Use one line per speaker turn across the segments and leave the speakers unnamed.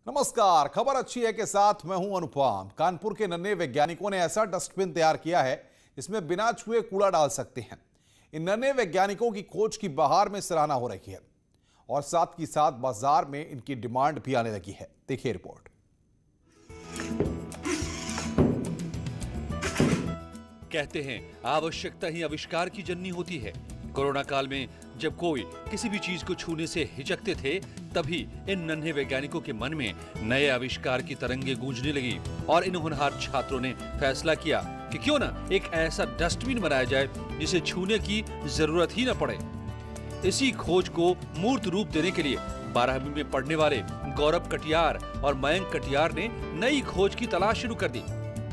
नमस्कार। खबर अच्छी है के साथ मैं हूं अनुपम। कानपुर के नन्हे वैज्ञानिकों ने ऐसा डस्टबिन तैयार किया है इसमें बिना छुए कूड़ा डाल सकते हैं। इन नन्हे वैज्ञानिकों की खोज की बाहर में सराहना हो रही है और साथ ही साथ बाजार में इनकी डिमांड भी आने लगी है। देखिए रिपोर्ट।
कहते हैं आवश्यकता ही आविष्कार की जननी होती है। कोरोना काल में जब कोई किसी भी चीज को छूने से हिचकते थे, तभी इन नन्हे वैज्ञानिकों के मन में नए आविष्कार की तरंगे गूंजने लगी और इन होनहार छात्रों ने फैसला किया कि क्यों ना एक ऐसा डस्टबिन बनाया जाए जिसे छूने की जरूरत ही न पड़े। इसी खोज को मूर्त रूप देने के लिए 12वीं में पढ़ने वाले गौरव कटियार और मयंक कटियार ने नई खोज की तलाश शुरू कर दी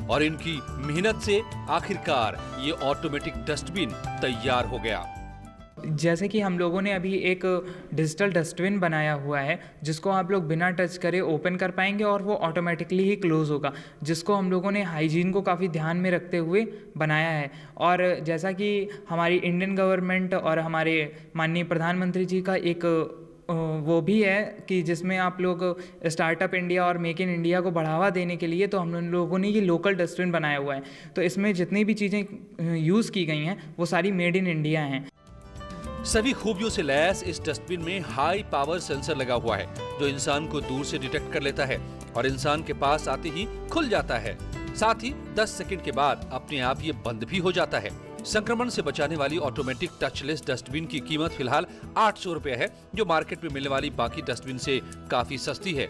और इनकी मेहनत से आखिरकार ये ऑटोमेटिक डस्टबिन तैयार हो गया।
जैसे कि हम लोगों ने अभी एक डिजिटल डस्टबिन बनाया हुआ है जिसको आप लोग बिना टच करे ओपन कर पाएंगे और वो ऑटोमेटिकली ही क्लोज होगा, जिसको हम लोगों ने हाइजीन को काफ़ी ध्यान में रखते हुए बनाया है। और जैसा कि हमारी इंडियन गवर्नमेंट और हमारे माननीय प्रधानमंत्री जी का एक वो भी है कि जिसमें आप लोग स्टार्टअप इंडिया और मेक इन इंडिया को बढ़ावा देने के लिए तो हम लोगों ने ये लोकल डस्टबिन बनाया हुआ है। तो इसमें जितनी भी चीज़ें यूज़ की गई हैं वो सारी मेड इन इंडिया हैं।
सभी खूबियों से लैस इस डस्टबिन में हाई पावर सेंसर लगा हुआ है जो इंसान को दूर से डिटेक्ट कर लेता है और इंसान के पास आते ही खुल जाता है। साथ ही 10 सेकंड के बाद अपने आप ये बंद भी हो जाता है। संक्रमण से बचाने वाली ऑटोमेटिक टचलेस डस्टबिन की कीमत फिलहाल 800 रुपए है, जो मार्केट में मिलने वाली बाकी डस्टबिन से काफी सस्ती है।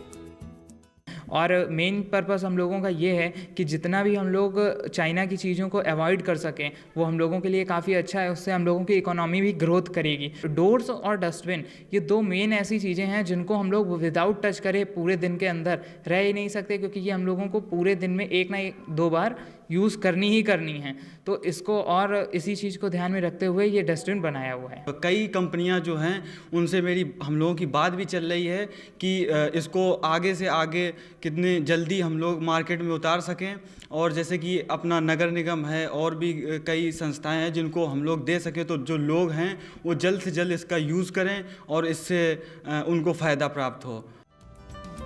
और मेन पर्पस हम लोगों का ये है कि जितना भी हम लोग चाइना की चीज़ों को अवॉइड कर सकें वो हम लोगों के लिए काफ़ी अच्छा है। उससे हम लोगों की इकोनॉमी भी ग्रोथ करेगी। डोर्स और डस्टबिन ये दो मेन ऐसी चीज़ें हैं जिनको हम लोग विदाउट टच करे पूरे दिन के अंदर रह ही नहीं सकते, क्योंकि ये हम लोगों को पूरे दिन में एक ना दो बार यूज़ करनी ही करनी है। तो इसको और इसी चीज़ को ध्यान में रखते हुए ये डस्टबिन बनाया हुआ है।
कई कंपनियां जो हैं उनसे मेरी हम लोगों की बात भी चल रही है कि इसको आगे से आगे कितने जल्दी हम लोग मार्केट में उतार सकें, और जैसे कि अपना नगर निगम है और भी कई संस्थाएं हैं जिनको हम लोग दे सकें, तो जो लोग हैं वो जल्द से जल्द इसका यूज़ करें और इससे उनको फ़ायदा प्राप्त हो।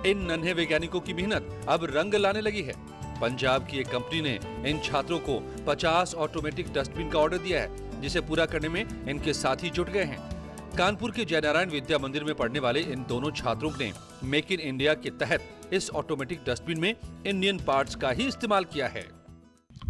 इन नन्हे वैज्ञानिकों की मेहनत अब रंग लाने लगी है। पंजाब की एक कंपनी ने इन छात्रों को 50 ऑटोमेटिक डस्टबिन का ऑर्डर दिया है, जिसे पूरा करने में इनके साथी जुट गए हैं। कानपुर के जयनारायण विद्या मंदिर में पढ़ने वाले इन दोनों छात्रों ने मेक इन इंडिया के तहत इस ऑटोमेटिक डस्टबिन में इंडियन पार्ट्स का ही इस्तेमाल किया है।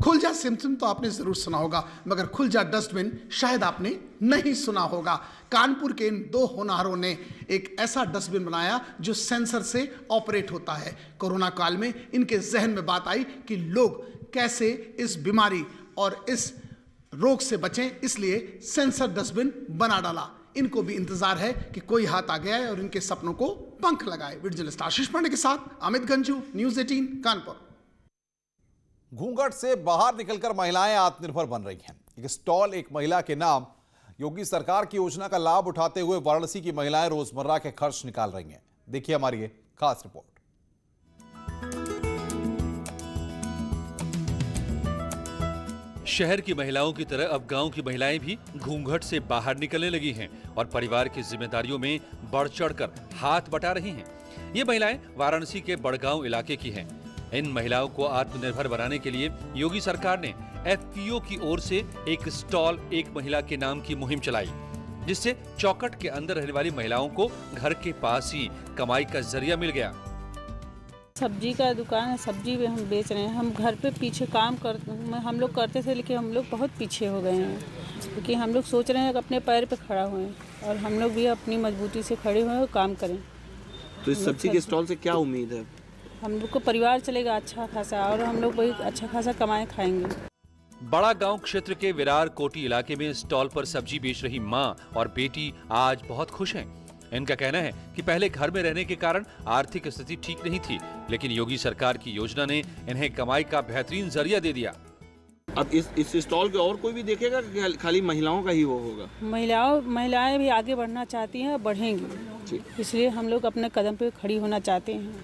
खुल जा सिमसिम तो आपने जरूर सुना होगा, मगर खुल जा डस्टबिन शायद आपने नहीं सुना होगा। कानपुर के इन दो होनहारों ने एक ऐसा डस्टबिन बनाया जो सेंसर से ऑपरेट होता है। कोरोना काल में इनके जहन में बात आई कि लोग कैसे इस बीमारी और इस रोग से बचें, इसलिए सेंसर डस्टबिन बना डाला। इनको भी इंतजार है कि कोई हाथ आ गया है और इनके सपनों को पंख लगाए। वीडियो जर्नलिस्ट आशीष पांडे के साथ अमित गंजू, न्यूज़ 18 कानपुर।
घूंघट से बाहर निकलकर महिलाएं आत्मनिर्भर बन रही हैं। एक स्टॉल एक महिला के नाम योगी सरकार की योजना का लाभ उठाते हुए वाराणसी की महिलाएं रोजमर्रा के खर्च निकाल रही हैं। देखिए हमारी ये खास रिपोर्ट।
शहर की महिलाओं की तरह अब गांव की महिलाएं भी घूंघट से बाहर निकलने लगी हैं और परिवार की जिम्मेदारियों में बढ़ चढ़कर हाथ बटा रही हैं। ये महिलाएं वाराणसी के बड़गांव इलाके की हैं। इन महिलाओं को आत्मनिर्भर बनाने के लिए योगी सरकार ने एफपीओ की ओर से एक स्टॉल एक महिला के नाम की मुहिम चलाई, जिससे चौखट के अंदर रहने वाली महिलाओं को घर के पास ही कमाई का जरिया मिल गया।
सब्जी का दुकान है, सब्जी भी हम बेच रहे हैं। हम घर पे पीछे काम हम लोग करते थे, लेकिन हम लोग बहुत पीछे हो गए हैं, क्योंकि हम लोग सोच रहे हैं कि अपने पैर पे खड़ा हुए और हम लोग भी अपनी मजबूती से खड़े हुए और काम करें।
तो इस सब्जी के स्टॉल से क्या उम्मीद है?
हम लोग को परिवार चलेगा अच्छा खासा और हम लोग बहुत अच्छा खासा कमाए खाएंगे।
बड़ा गांव क्षेत्र के विरार कोटी इलाके में स्टॉल पर सब्जी बेच रही मां और बेटी आज बहुत खुश हैं। इनका कहना है कि पहले घर में रहने के कारण आर्थिक स्थिति ठीक नहीं थी, लेकिन योगी सरकार की योजना ने इन्हें कमाई का बेहतरीन जरिया दे दिया।
अब इस स्टॉल के और कोई भी देखेगा कि खाली महिलाओं का ही वो होगा?
महिलाएं भी आगे बढ़ना चाहती हैं, बढ़ेंगी, इसलिए हम लोग अपने कदम पे खड़ी होना चाहते हैं।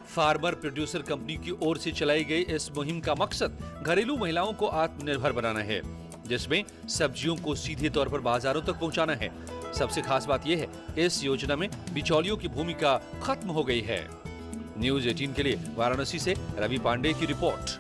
फार्मर प्रोड्यूसर कंपनी की ओर से चलाई गई इस मुहिम का मकसद घरेलू महिलाओं को आत्मनिर्भर बनाना है, जिसमें सब्जियों को सीधे तौर पर बाजारों तक पहुंचाना है। सबसे खास बात यह है कि इस योजना में बिचौलियों की भूमिका खत्म हो गई है। न्यूज 18 के लिए वाराणसी से रवि पांडे की रिपोर्ट।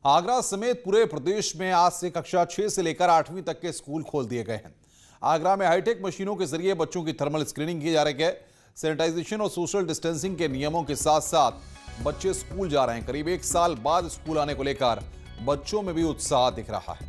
आगरा समेत पूरे प्रदेश में आज से कक्षा 6 से लेकर 8वीं तक के स्कूल खोल दिए गए हैं। आगरा में हाईटेक मशीनों के जरिए बच्चों की थर्मल स्क्रीनिंग की जा रही है। सैनिटाइजेशन और सोशल डिस्टेंसिंग के नियमों के साथ साथ बच्चे स्कूल जा रहे हैं। करीब 1 साल बाद स्कूल आने को लेकर बच्चों में भी उत्साह दिख रहा है।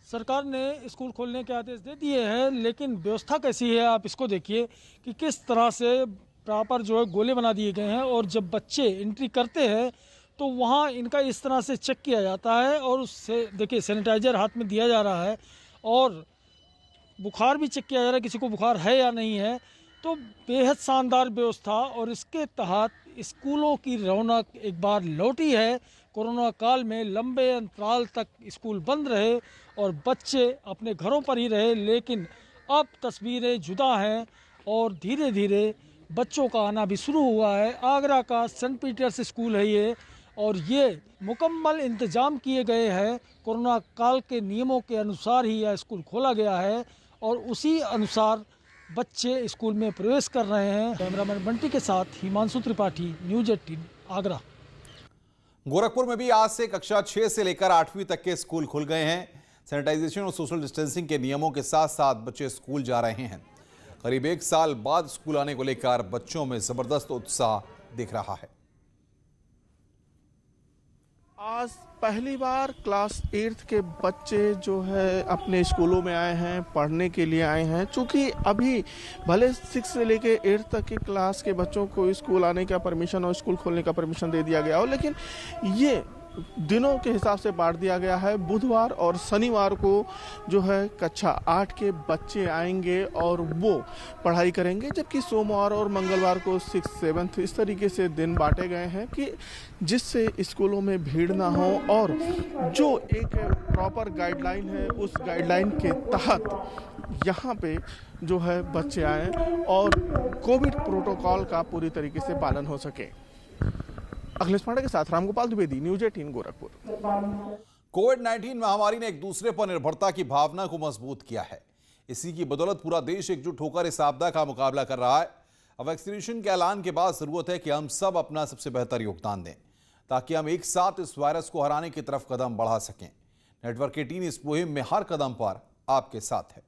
सरकार ने स्कूल खोलने के आदेश दे दिए हैं, लेकिन व्यवस्था कैसी है आप इसको देखिए कि किस तरह से प्रॉपर जो है गोले बना दिए गए हैं और जब बच्चे एंट्री करते हैं तो वहाँ इनका इस तरह से चेक किया जाता है और उससे देखिए सैनिटाइजर हाथ में दिया जा रहा है और बुखार भी चेक किया जा रहा है किसी को बुखार है या नहीं है। तो बेहद शानदार व्यवस्था और इसके तहत स्कूलों की रौनक एक बार लौटी है। कोरोना काल में लंबे अंतराल तक स्कूल बंद रहे और बच्चे अपने घरों पर ही रहे, लेकिन अब तस्वीरें जुदा हैं और धीरे धीरे बच्चों का आना भी शुरू हुआ है। आगरा का सेंट पीटर्स स्कूल है ये और ये मुकम्मल इंतजाम किए गए हैं। कोरोना काल के नियमों के अनुसार ही यह स्कूल खोला गया है और उसी अनुसार बच्चे स्कूल में प्रवेश कर रहे हैं। कैमरामैन बंटी के साथ हिमांशु त्रिपाठी, न्यूज 18 आगरा।
गोरखपुर में भी आज से कक्षा 6 से लेकर 8वीं तक के स्कूल खुल गए हैं। सैनिटाइजेशन और सोशल डिस्टेंसिंग के नियमों के साथ साथ बच्चे स्कूल जा रहे हैं। करीब 1 साल बाद स्कूल आने को लेकर बच्चों में जबरदस्त उत्साह दिख रहा है।
आज पहली बार क्लास 8 के बच्चे जो है अपने स्कूलों में आए हैं, पढ़ने के लिए आए हैं। चूँकि अभी भले 6 से लेके 8 तक की क्लास के बच्चों को स्कूल आने का परमिशन और स्कूल खोलने का परमिशन दे दिया गया हो, लेकिन ये दिनों के हिसाब से बांट दिया गया है। बुधवार और शनिवार को जो है कक्षा 8 के बच्चे आएंगे और वो पढ़ाई करेंगे, जबकि सोमवार और मंगलवार को 6, 7 इस तरीके से दिन बांटे गए हैं कि जिससे स्कूलों में भीड़ ना हो और जो एक प्रॉपर गाइडलाइन है उस गाइडलाइन के तहत यहाँ पे जो है बच्चे आए और कोविड प्रोटोकॉल का पूरी तरीके से पालन हो सके। अखिलेश पांडे के साथ रामगोपाल द्विवेदी, न्यूज 18 गोरखपुर।
कोविड-19 महामारी ने एक दूसरे पर निर्भरता की भावना को मजबूत किया है। इसी की बदौलत पूरा देश एकजुट होकर इस आपदा का मुकाबला कर रहा है। अब वैक्सीनेशन के ऐलान के बाद जरूरत है कि हम सब अपना सबसे बेहतर योगदान दें ताकि हम एक साथ इस वायरस को हराने की तरफ कदम बढ़ा सकें। नेटवर्क 18 इस मुहिम में हर कदम पर आपके साथ है।